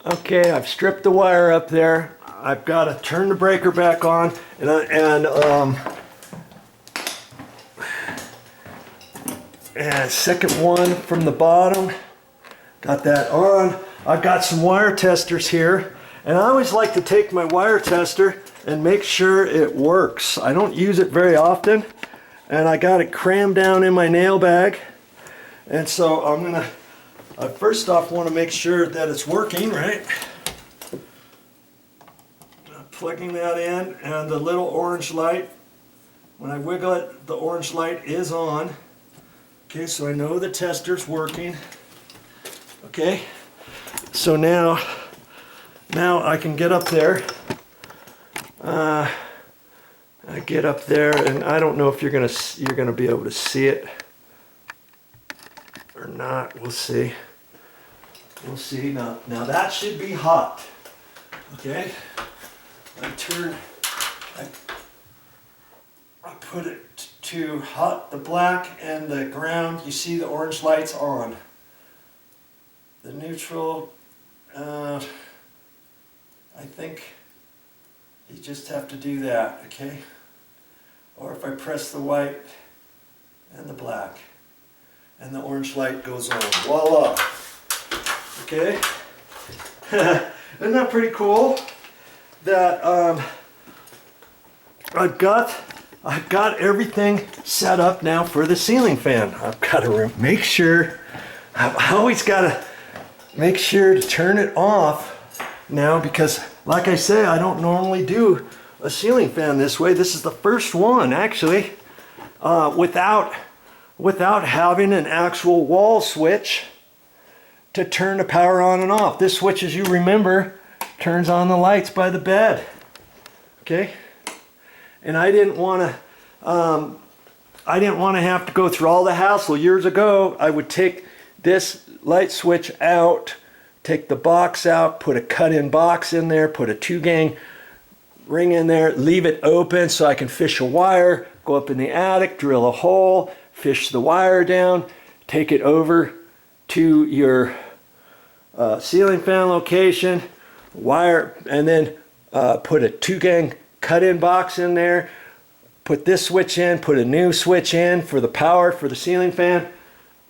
Okay, I've stripped the wire up there. I've got to turn the breaker back on, and second one from the bottom. Got that on. I've got some wire testers here, and I always like to take my wire tester and make sure it works. I don't use it very often, and I got it crammed down in my nail bag. And so I'm gonna first off want to make sure that it's working, right? Plugging that in, and the little orange light, when I wiggle it, the orange light is on. Okay, so I know the tester's working. Okay, so now I can get up there. I get up there, and I don't know if you're gonna be able to see it or not. We'll see. We'll see. Now that should be hot. Okay. I put it to hot, the black and the ground. You see the orange lights on. The neutral, I think you just have to do that, okay? Or if I press the white and the black, and the orange light goes on. Voila! Okay? Isn't that pretty cool? That I've got everything set up now for the ceiling fan. I've got to make sure, I've always got to make sure to turn it off now, because like I say, I don't normally do a ceiling fan this way. This is the first one actually without having an actual wall switch to turn the power on and off. This switch, as you remember, turns on the lights by the bed. Okay, and I didn't want to have to go through all the hassle. Years ago, I would take this light switch out, take the box out, put a cut-in box in there, put a 2-gang ring in there, leave it open so I can fish a wire, go up in the attic, drill a hole, fish the wire down, take it over to your ceiling fan location, wire, and then put a 2-gang cut-in box in there, put this switch in, put a new switch in for the power for the ceiling fan,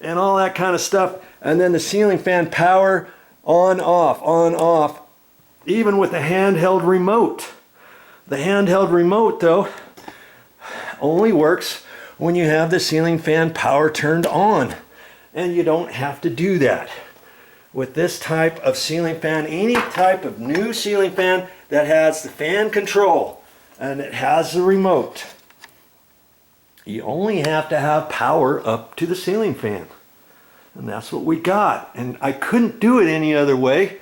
and all that kind of stuff. And then the ceiling fan power on off, even with the handheld remote. The handheld remote though only works when you have the ceiling fan power turned on, and you don't have to do that with this type of ceiling fan. Any type of new ceiling fan that has the fan control and it has the remote, you only have to have power up to the ceiling fan. And that's what we got. And I couldn't do it any other way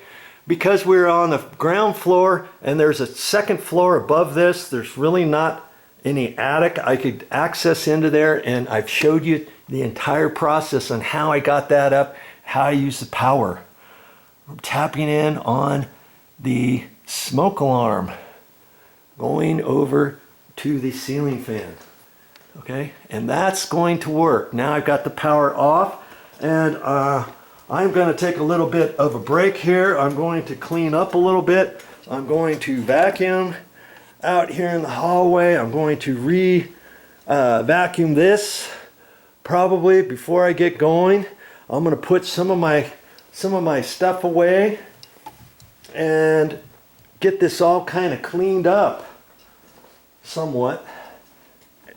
because we're on the ground floor and there's a second floor above this. There's really not any attic I could access into there, and I've showed you the entire process on how I got that up, how I use the power. I'm tapping in on the smoke alarm, going over to the ceiling fan. Okay, and that's going to work. Now I've got the power off, and I'm going to take a little bit of a break here. I'm going to clean up a little bit. I'm going to vacuum out here in the hallway. I'm going to vacuum this probably before I get going. I'm going to put some of my stuff away and get this all kind of cleaned up somewhat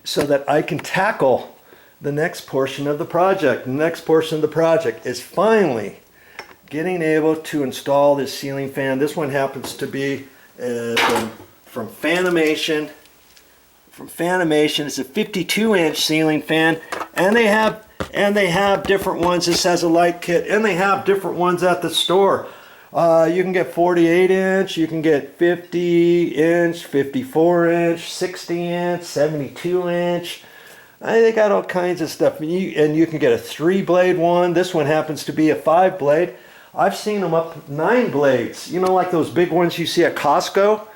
so that I can tackle the next portion of the project. The next portion of the project is finally getting able to install this ceiling fan. This one happens to be from Fanimation. It's a 52-inch ceiling fan, and they have different ones. This has a light kit, and they have different ones at the store. You can get 48-inch, you can get 50-inch, 54-inch, 60-inch, 72-inch. They got all kinds of stuff. And you can get a 3-blade one. This one happens to be a 5-blade. I've seen them up 9 blades. You know, like those big ones you see at Costco?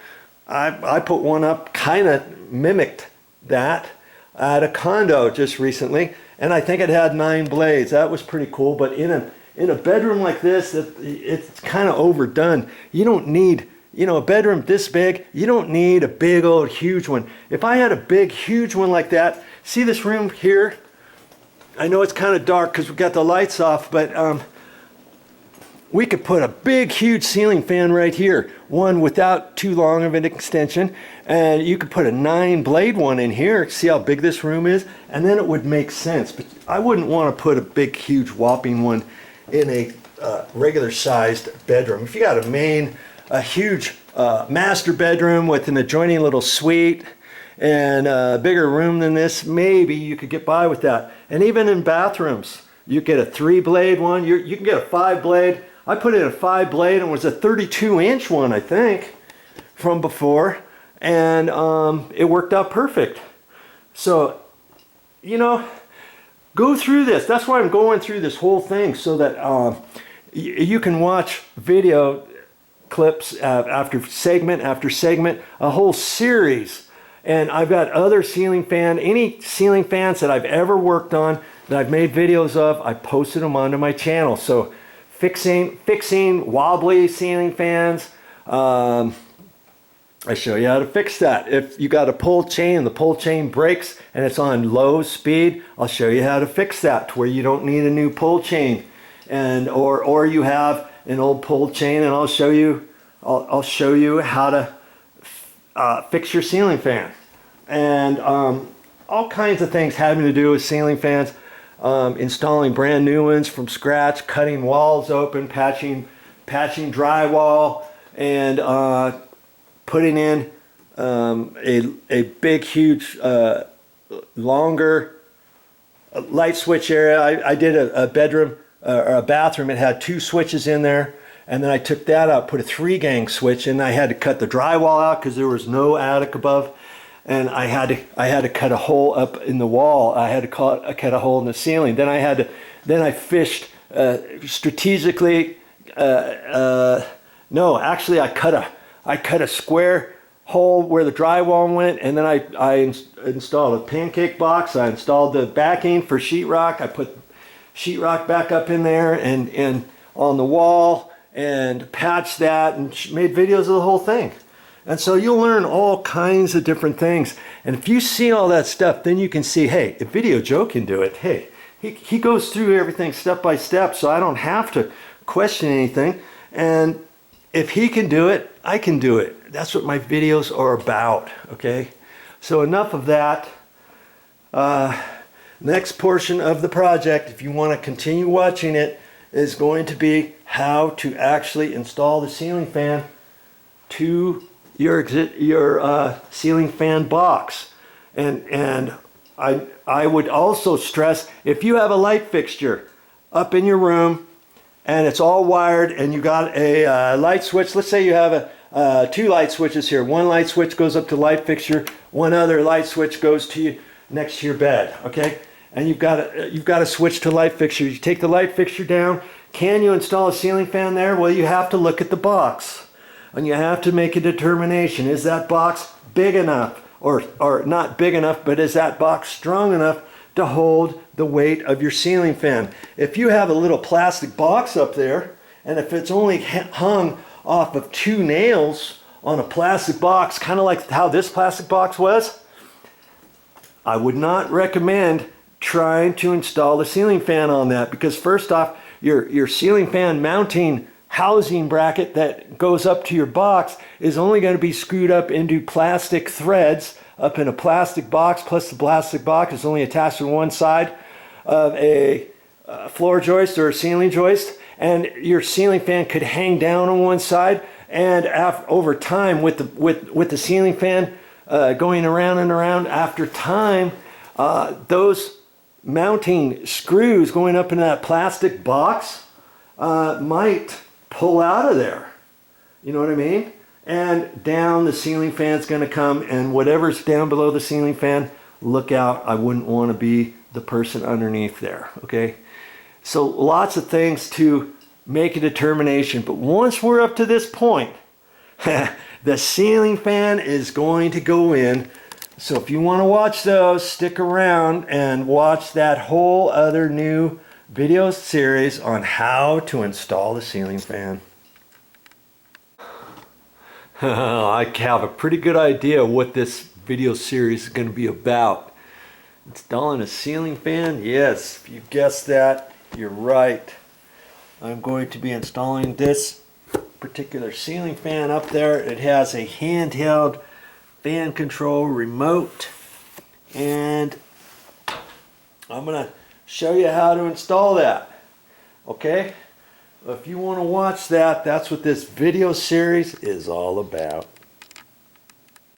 I put one up, kind of mimicked that at a condo just recently, and I think it had 9 blades. That was pretty cool. But in in a bedroom like this, it's kind of overdone. You don't need, you know, a bedroom this big, you don't need a big old huge one. If I had a big huge one like that, see this room here? I know it's kind of dark because we've got the lights off, but we could put a big huge ceiling fan right here, one without too long of an extension, and you could put a 9-blade one in here. See how big this room is, and then it would make sense. But I wouldn't want to put a big huge whopping one in a regular sized bedroom. If you got a huge master bedroom with an adjoining little suite and a bigger room than this, maybe you could get by with that. And even in bathrooms, you get a 3-blade one, you can get a 5-blade. I put in a 5-blade and it was a 32-inch one, I think, from before, and it worked out perfect. So, you know, go through this. That's why I'm going through this whole thing, so that you can watch video clips after segment, a whole series. And I've got other any ceiling fans that I've ever worked on that I've made videos of, I posted them onto my channel. So fixing wobbly ceiling fans, I show you how to fix that. If you got a pull chain and the pull chain breaks and it's on low speed, I'll show you how to fix that to where you don't need a new pull chain, and or you have an old pull chain, and I'll show you how to fix your ceiling fan, and all kinds of things having to do with ceiling fans. Installing brand new ones from scratch, cutting walls open, patching drywall, and putting in a big, huge, longer light switch area. I did a bedroom or a bathroom. It had 2 switches in there, and then I took that out, put a 3-gang switch, and I had to cut the drywall out because there was no attic above. And I had to cut a hole up in the wall. I had to cut a hole in the ceiling. Then I fished strategically. No, actually, I cut a square hole where the drywall went, and then I installed a pancake box. I installed the backing for sheetrock. I put sheetrock back up in there and on the wall, and patched that, and made videos of the whole thing. And so you'll learn all kinds of different things. And if you see all that stuff, then you can see, hey, if VideoJoe can do it, hey, he goes through everything step by step, so I don't have to question anything. And if he can do it, I can do it. That's what my videos are about, okay? So enough of that. Next portion of the project, if you want to continue watching it, is going to be how to actually install the ceiling fan to your ceiling fan box. And I would also stress, if you have a light fixture up in your room and it's all wired and you got a light switch, let's say you have 2 light switches here. One light switch goes up to light fixture, one other light switch goes to next to your bed, okay? And you've got to switch to light fixture. You take the light fixture down. Can you install a ceiling fan there? Well, you have to look at the box. And you have to make a determination. Is that box big enough? Or not big enough, but is that box strong enough to hold the weight of your ceiling fan? If you have a little plastic box up there, and if it's only hung off of 2 nails on a plastic box, kind of like how this plastic box was, I would not recommend trying to install the ceiling fan on that, because first off, your ceiling fan mounting housing bracket that goes up to your box is only going to be screwed up into plastic threads up in a plastic box, plus the plastic box is only attached to one side of a floor joist or a ceiling joist, and your ceiling fan could hang down on one side, and over time with the ceiling fan going around and around, after time those mounting screws going up into that plastic box might pull out of there, you know what I mean? And down the ceiling fan's going to come, and whatever's down below the ceiling fan, look out. I wouldn't want to be the person underneath there, okay? So lots of things to make a determination, but once we're up to this point, the ceiling fan is going to go in. So if you want to watch those, stick around and watch that whole other new video series on how to install the ceiling fan. I have a pretty good idea what this video series is going to be about. Installing a ceiling fan? Yes, if you guessed that, you're right. I'm going to be installing this particular ceiling fan up there. It has a handheld fan control remote, and I'm going to show you how to install that. Okay? If you want to watch that, that's what this video series is all about.